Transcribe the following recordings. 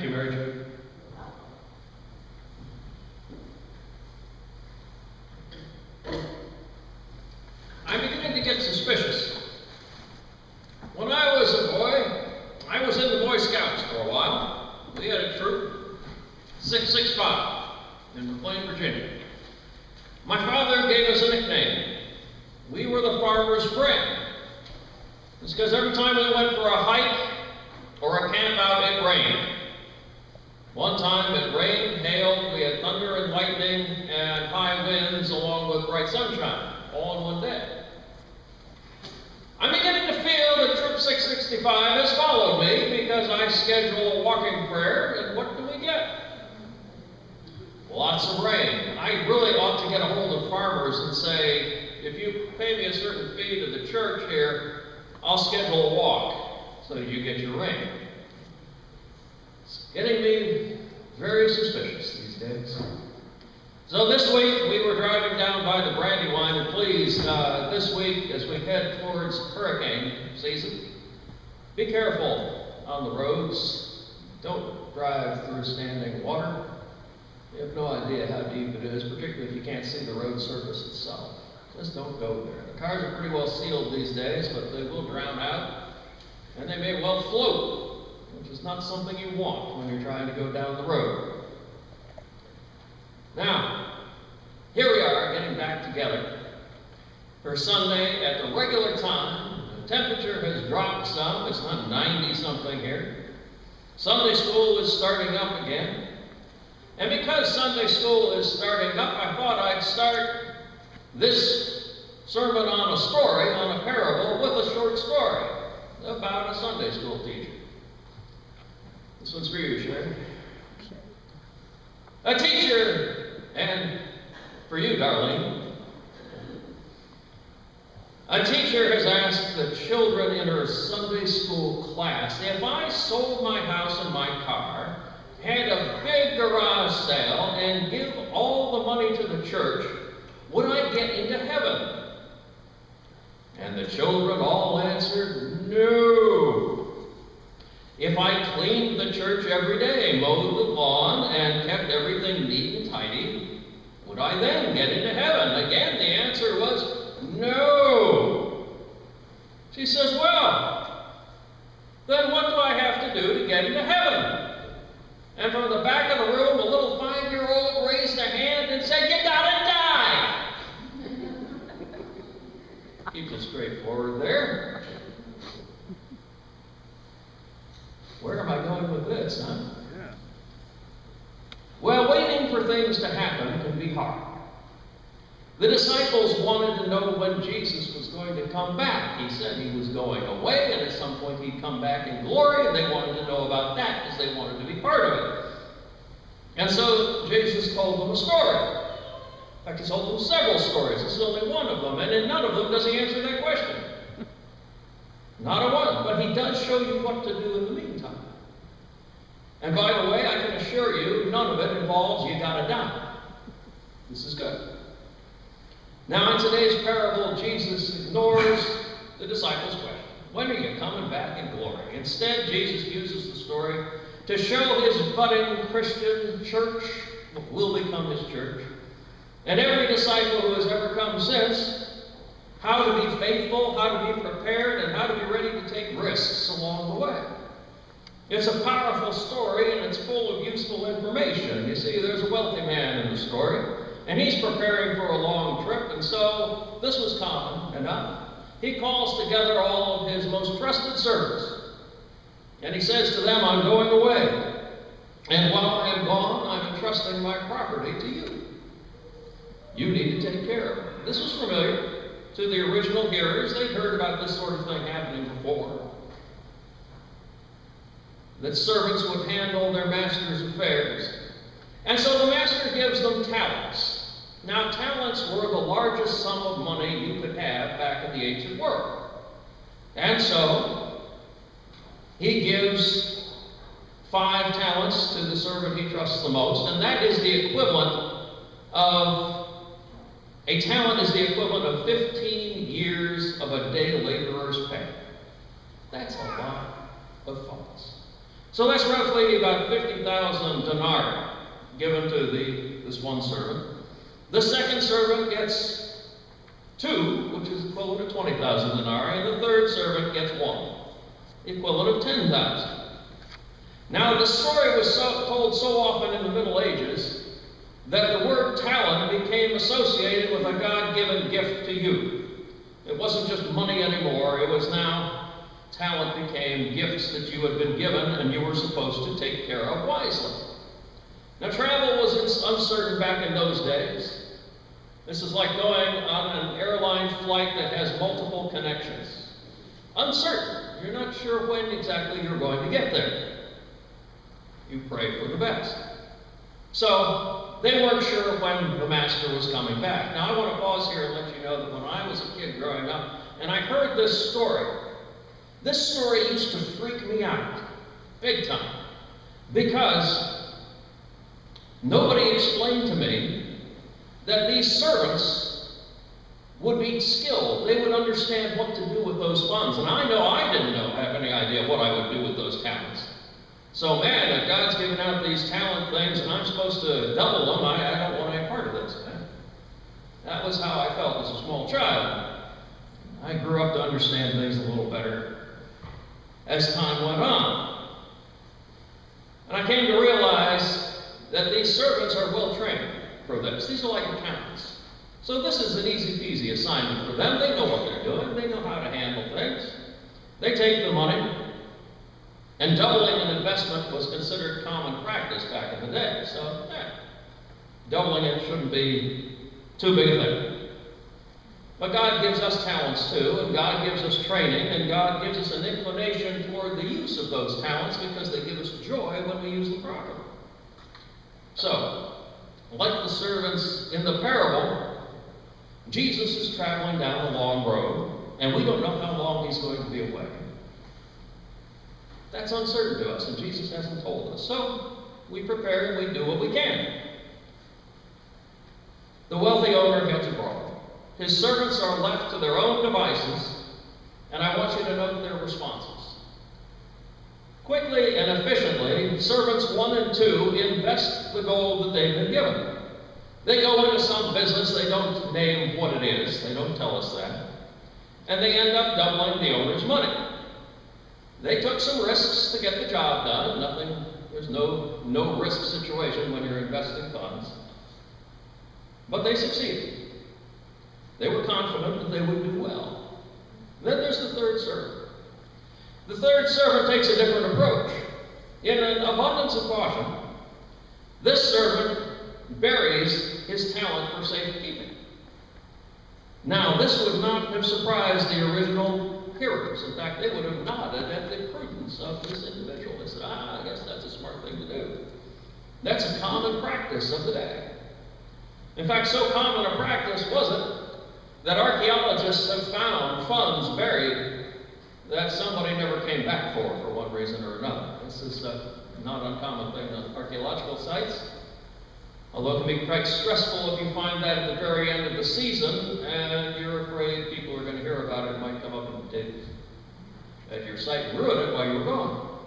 Thank you, Mary Jo. I'm beginning to get suspicious. When I was a boy, I was in the Boy Scouts for a while. We had a troop, 665, in McLean, Virginia. My father gave us a nickname. We were the farmer's friend. It's because every time we went for a hike or a camp out, it rained. One time it rained, hailed, we had thunder and lightning and high winds along with bright sunshine, all in one day. I'm beginning to feel that Troop 665 has followed me because I schedule a walking prayer, and what do we get? Lots of rain. I really ought to get a hold of farmers and say, if you pay me a certain fee to the church here, I'll schedule a walk so that you get your rain. It's getting me very suspicious these days. So this week we were driving down by the Brandywine, and please, this week as we head towards hurricane season, be careful on the roads. Don't drive through standing water. You have no idea how deep it is, particularly if you can't see the road surface itself. Just don't go there. The cars are pretty well sealed these days, but they will drown out, and they may well float, which is not something you want when you're trying to go down the road. Now, here we are getting back together for Sunday at the regular time. The temperature has dropped some. It's not 90-something here. Sunday school is starting up again. And because Sunday school is starting up, I thought I'd start this sermon on a story, on a parable, with a short story about a Sunday school teacher. This one's for you, Sherry. A teacher, and for you, Darlene. A teacher has asked the children in her Sunday school class, if I sold my house and my car, had a big garage sale, and give all the money to the church, would I get into heaven? And the children all answered, no. If I cleaned the church every day, mowed the lawn, and kept everything neat and tidy, would I then get into heaven? Again, the answer was no. She says, well, then what do I have to do to get into heaven? And from the back of the room, a little 5-year-old raised a hand and said, you gotta die. Keeps it straightforward there. Where am I going with this, huh? Yeah. Well, waiting for things to happen can be hard. The disciples wanted to know when Jesus was going to come back. He said he was going away, and at some point he'd come back in glory, and they wanted to know about that because they wanted to be part of it. And so Jesus told them a story. In fact, he told them several stories. This is only one of them, and in none of them does he answer that question. Not a one, but he does show you what to do in the meantime. And by the way, I can assure you, none of it involves you gotta die. This is good. Now, in today's parable, Jesus ignores the disciples' question. When are you coming back in glory? Instead, Jesus uses the story to show his budding Christian church, what will become his church, and every disciple who has ever come since, how to be faithful, how to be prepared, and how to be ready to take risks along the way. It's a powerful story, and it's full of useful information. You see, there's a wealthy man in the story, and he's preparing for a long trip, and so this was common enough. He calls together all of his most trusted servants, and he says to them, I'm going away, and while I am gone, I'm entrusting my property to you. You need to take care of it. This was familiar to the original hearers. They'd heard about this sort of thing happening before. That servants would handle their master's affairs. And so the master gives them talents. Now, talents were the largest sum of money you could have back in the ancient world. And so he gives 5 talents to the servant he trusts the most, and that is the equivalent of a talent is the equivalent of 15 years of a day laborer's pay. That's a lot of funds. So that's roughly about 50,000 denarii given to this one servant. The second servant gets 2, which is equivalent to 20,000 denarii, and the third servant gets 1, equivalent of 10,000. Now, the story was told so often in the Middle Ages that the word talent became associated with a God-given gift to you. It wasn't just money anymore. It was now talent became gifts that you had been given and you were supposed to take care of wisely. Now, travel was uncertain back in those days. This is like going on an airline flight that has multiple connections. Uncertain. You're not sure when exactly you're going to get there. You pray for the best. So, they weren't sure when the master was coming back. Now, I want to pause here and let you know that when I was a kid growing up, and I heard this story used to freak me out, big time, because nobody explained to me that these servants would be skilled. They would understand what to do with those funds. And I know I didn't have any idea what I would do with those talents. So, man, if God's given out these talent things and I'm supposed to double them, I don't want any part of this. That was how I felt as a small child. I grew up to understand things a little better as time went on. And I came to realize that these servants are well trained for this. These are like accountants. So this is an easy peasy assignment for them. They know what they're doing. They know how to handle things. They take the money. And doubling an investment was considered common practice back in the day. So, doubling it shouldn't be too big a thing. But God gives us talents too, and God gives us training, and God gives us an inclination toward the use of those talents because they give us joy when we use them properly. So, like the servants in the parable, Jesus is traveling down a long road, and we don't know how long he's going to be away. That's uncertain to us, and Jesus hasn't told us. So, we prepare and we do what we can. The wealthy owner gets abroad. His servants are left to their own devices, and I want you to note their responses. Quickly and efficiently, servants 1 and 2 invest the gold that they've been given. They go into some business, they don't name what it is, they don't tell us that, and they end up doubling the owner's money. They took some risks to get the job done. There's no risk situation when you're investing funds. But they succeeded. They were confident that they would do well. Then there's the third servant. The third servant takes a different approach. In an abundance of caution, this servant buries his talent for safekeeping. Now, this would not have surprised the original hearers. In fact, they would have nodded at the prudence of this individual. They said, I guess that's a smart thing to do. That's a common practice of the day. In fact, so common a practice was it that archaeologists have found funds buried that somebody never came back for one reason or another. This is a not uncommon thing on archaeological sites. Although it can be quite stressful if you find that at the very end of the season and you're afraid people are going to hear about it and might come up and dig at your site and ruin it while you're gone.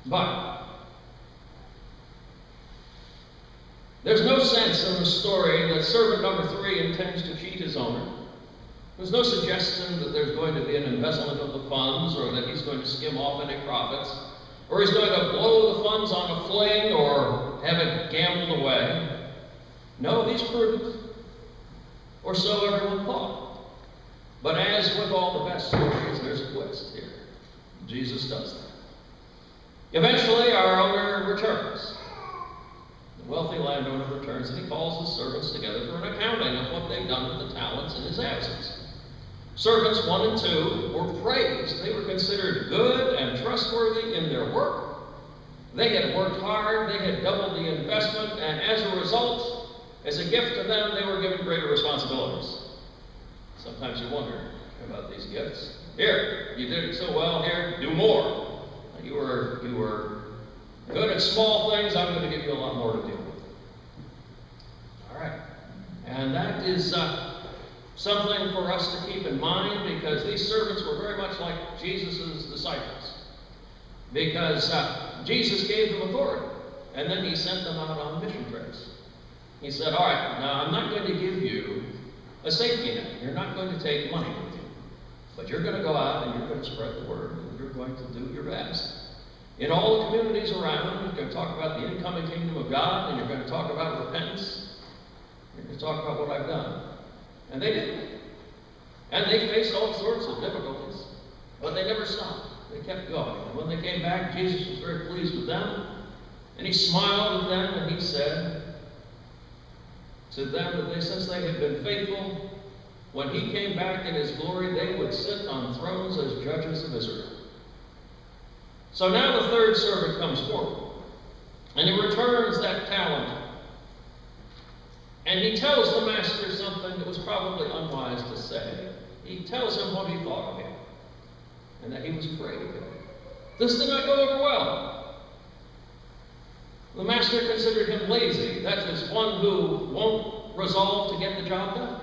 But there's no sense in the story that servant number 3 intends to cheat his owner. There's no suggestion that there's going to be an embezzlement of the funds or that he's going to skim off any profits or he's going to blow the funds on a fling or have it gambled away. No, he's prudent, or so everyone thought. But as with all the best stories, there's a twist here. Jesus does that. Eventually, our owner returns. The wealthy landowner returns and he calls his servants together for an accounting of what they've done with the talents in his absence. Servants 1 and 2 were praised. They were considered good and trustworthy in their work. They had worked hard, they had doubled the investment, and as a result, as a gift to them, they were given greater responsibilities. Sometimes you wonder about these gifts. Here, you did it so well, here, do more. You were good at small things, I'm going to give you a lot more to deal with. All right. And that is something for us to keep in mind because these servants were very much like Jesus' disciples. because Jesus gave them authority, and then he sent them out on mission trips. He said, all right, now I'm not going to give you a safety net. You're not going to take money with you, but you're going to go out and you're going to spread the word, and you're going to do your best. In all the communities around, you're going to talk about the incoming kingdom of God, and you're going to talk about repentance. You're going to talk about what I've done. And they did. And they faced all sorts of difficulties, but they never stopped. They kept going. And when they came back, Jesus was very pleased with them, and he smiled at them, and he said to them that since they had been faithful, when he came back in his glory, they would sit on thrones as judges of Israel. So now the third servant comes forward, and he returns that talent. And he tells the master something that was probably unwise to say. He tells him what he thought of him, and that he was afraid of him. This did not go over well. The master considered him lazy. That is, one who won't resolve to get the job done.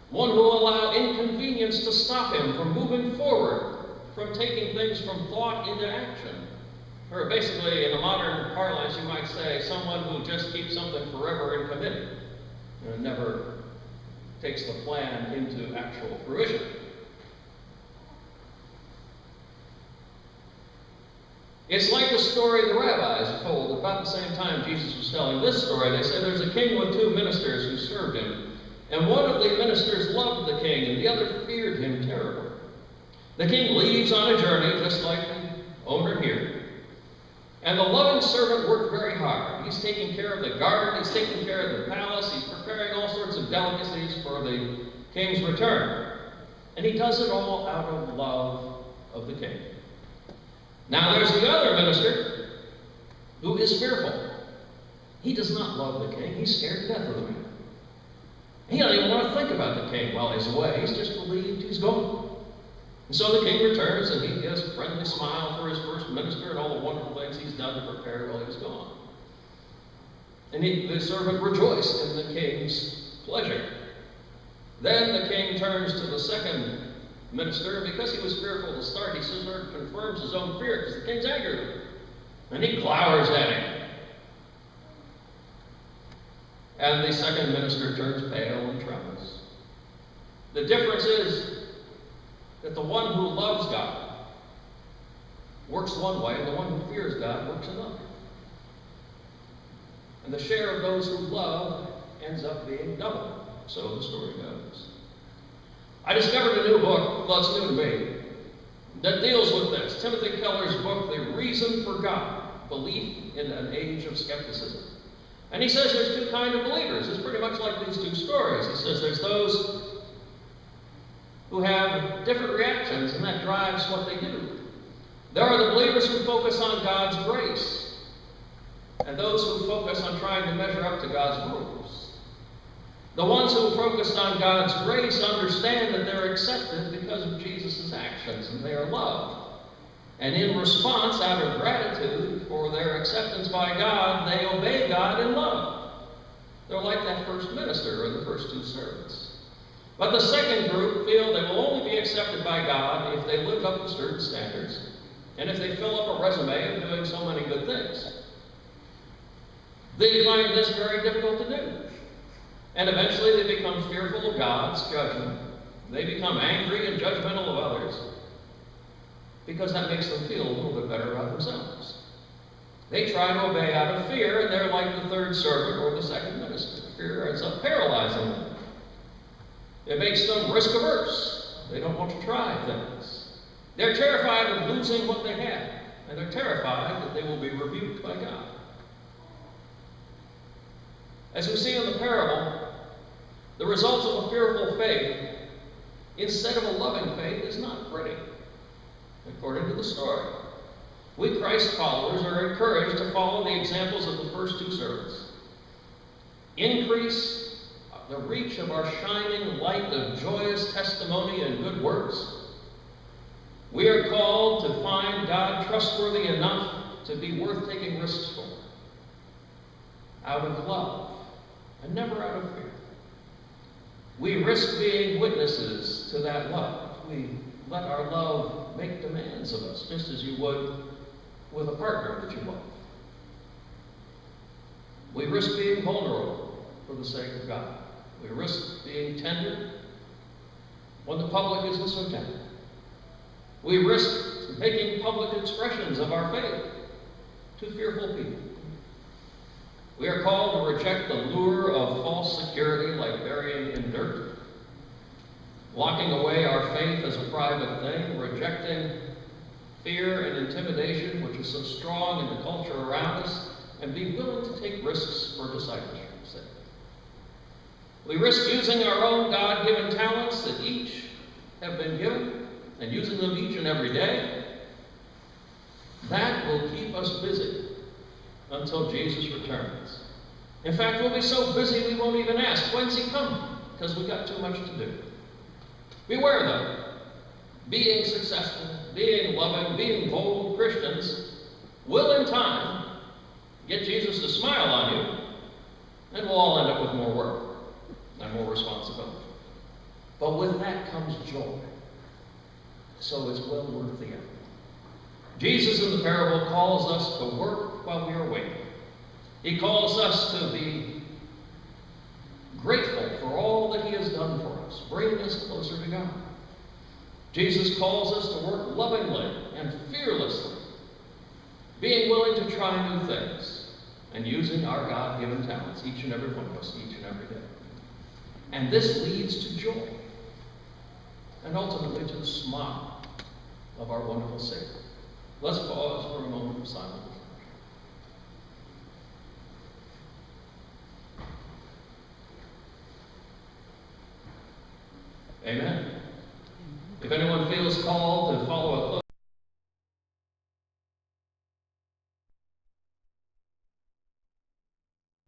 One who will allow inconvenience to stop him from moving forward, from taking things from thought into action. Or basically, in a modern parlance, you might say, someone who just keeps something forever in committee and never takes the plan into actual fruition. It's like the story the rabbis told about the same time Jesus was telling this story. They said there's a king with two ministers who served him, and one of the ministers loved the king, and the other feared him terribly. The king leaves on a journey, just like the owner here. And the loving servant worked very hard. He's taking care of the garden, he's taking care of the palace, he's preparing all sorts of delicacies for the king's return. And he does it all out of love of the king. Now there's the other minister who is fearful. He does not love the king. He's scared to death of the man. He doesn't even want to think about the king while he's away. He's just relieved he's gone. And so the king returns, and he gives a friendly smile for his first minister and all the wonderful things he's done to prepare while he was gone. And the servant rejoiced in the king's pleasure. Then the king turns to the second minister, and because he was fearful to start, he sort of confirms his own fear, because the king's angry with him. And he glowers at him. And the second minister turns pale and trembles. The difference is that the one who loves God works one way, and the one who fears God works another. And the share of those who love ends up being double. So the story goes. I discovered a new book, well, it's new to me, that deals with this. Timothy Keller's book, The Reason for God, Belief in an Age of Skepticism. And he says there's two kinds of believers. It's pretty much like these two stories. He says there's those who have different reactions, and that drives what they do. There are the believers who focus on God's grace, and those who focus on trying to measure up to God's rules. The ones who focus on God's grace understand that they're accepted because of Jesus' actions, and they are loved. And in response, out of gratitude for their acceptance by God, they obey God in love. They're like that first minister or the first two servants. But the second group feel they will only be accepted by God if they live up to certain standards, and if they fill up a resume of doing so many good things. They find this very difficult to do. And eventually they become fearful of God's judgment. They become angry and judgmental of others, because that makes them feel a little bit better about themselves. They try to obey out of fear, and they're like the third servant or the second minister. Fear ends up paralyzing them. It makes them risk-averse. They don't want to try things. They're terrified of losing what they have, and they're terrified that they will be rebuked by God. As we see in the parable, the results of a fearful faith, instead of a loving faith, is not pretty, according to the story. We Christ followers are encouraged to follow the examples of the first two servants. Increase the reach of our shining light of joyous testimony and good works. We are called to find God trustworthy enough to be worth taking risks for, out of love and never out of fear. We risk being witnesses to that love. We let our love make demands of us, just as you would with a partner that you love. We risk being vulnerable for the sake of God. We risk being tender when the public isn't so tender. We risk making public expressions of our faith to fearful people. We are called to reject the lure of false security like burying in dirt, locking away our faith as a private thing, rejecting fear and intimidation, which is so strong in the culture around us, and be willing to take risks for discipleship's sake. We risk using our own God-given talents that each have been given, and using them each and every day. That will keep us busy until Jesus returns. In fact, we'll be so busy we won't even ask, when's he coming? Because we've got too much to do. Beware, though. Being successful, being loving, being bold Christians will in time get Jesus to smile on you, and we'll all end up with more work and more responsibility. But with that comes joy. So it's well worth the effort. Jesus in the parable calls us to work while we are waiting. He calls us to be grateful for all that he has done for us, bringing us closer to God. Jesus calls us to work lovingly and fearlessly, being willing to try new things and using our God-given talents, each and every one of us, each and every day. And this leads to joy and ultimately to the smile of our wonderful Savior. Let's pause for a moment of silence. Amen. If anyone feels called to follow a close